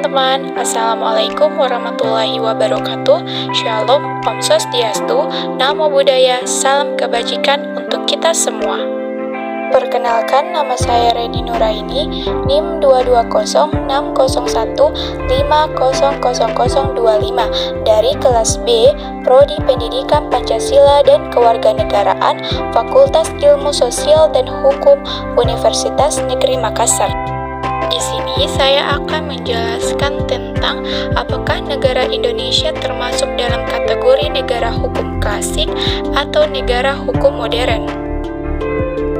teman-teman, Assalamualaikum warahmatullahi wabarakatuh. Shalom, Om Swastiastu, Namo Buddhaya, salam kebajikan untuk kita semua. Perkenalkan, nama saya Reni Nuraini, NIM 22060050025 dari kelas B, Prodi Pendidikan Pancasila dan Kewarganegaraan, Fakultas Ilmu Sosial dan Hukum, Universitas Negeri Makassar. Di sini saya akan menjelaskan tentang apakah negara Indonesia termasuk dalam kategori negara hukum klasik atau negara hukum modern.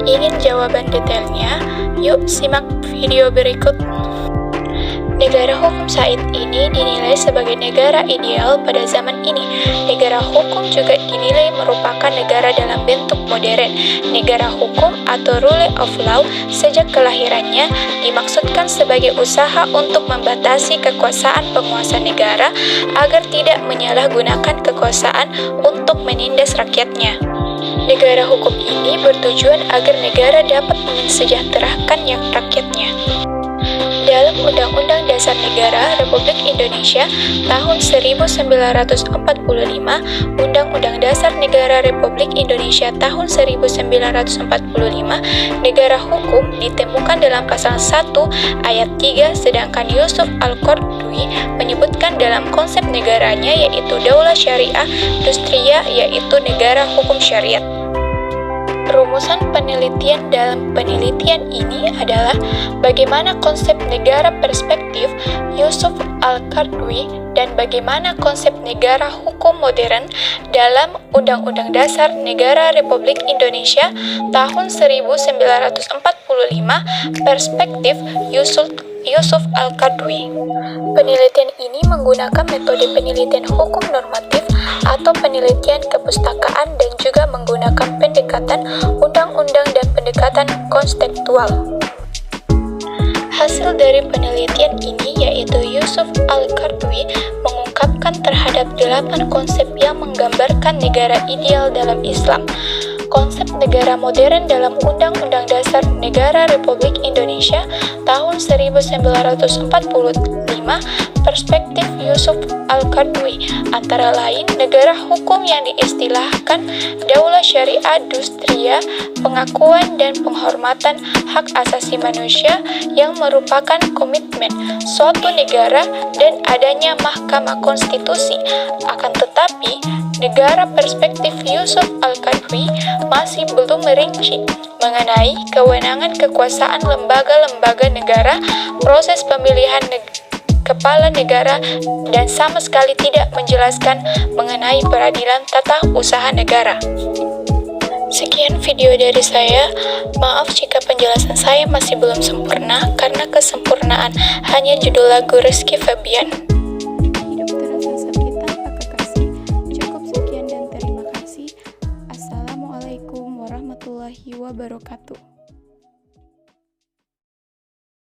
Ingin jawaban detailnya? Yuk simak video berikut. Negara hukum saat ini dinilai sebagai negara ideal pada zaman ini. Negara hukum juga dinilai merupakan negara dalam bentuk modern. Negara hukum atau rule of law sejak kelahirannya dimaksudkan sebagai usaha untuk membatasi kekuasaan penguasa negara agar tidak menyalahgunakan kekuasaan untuk menindas rakyatnya. Negara hukum ini bertujuan agar negara dapat mensejahterakan rakyatnya. Dalam Undang-Undang Dasar Negara Republik Indonesia tahun 1945, Undang-Undang Dasar Negara Republik Indonesia tahun 1945, negara hukum ditemukan dalam pasal 1 ayat 3, sedangkan Yusuf Al-Qaradawi menyebutkan dalam konsep negaranya yaitu Daulah Syariah Industriya, yaitu negara hukum syariat. Rumusan penelitian dalam penelitian ini adalah bagaimana konsep negara perspektif Yusuf Al-Qaradawi dan bagaimana konsep negara hukum modern dalam Undang-Undang Dasar Negara Republik Indonesia tahun 1945 perspektif Yusuf Al-Qaradawi. Penelitian ini menggunakan metode penelitian hukum normatif atau penelitian kepustakaan dan juga menggunakan pendekatan undang-undang dan pendekatan konseptual. Hasil dari penelitian ini yaitu Yusuf Al-Qaradawi mengungkapkan terhadap 8 konsep yang menggambarkan negara ideal dalam Islam. Konsep negara modern dalam Undang-Undang Dasar Negara Republik Indonesia tahun 1945 perspektif Yusuf Al-Qaradawi antara lain negara hukum yang diistilahkan Daulah Syariah Industriya, pengakuan dan penghormatan hak asasi manusia yang merupakan komitmen suatu negara dan adanya Mahkamah Konstitusi. Akan tetapi, negara perspektif Yusuf Al-Qaradawi masih belum merinci mengenai kewenangan kekuasaan lembaga-lembaga negara, proses pemilihan kepala negara, dan sama sekali tidak menjelaskan mengenai peradilan tata usaha negara. Sekian video dari saya. Maaf jika penjelasan saya masih belum sempurna, karena kesempurnaan hanya judul lagu Rizky Febian. Hidup terasa sepi tanpa kekasih. Cukup sekian dan terima kasih. Assalamualaikum warahmatullahi wabarakatuh.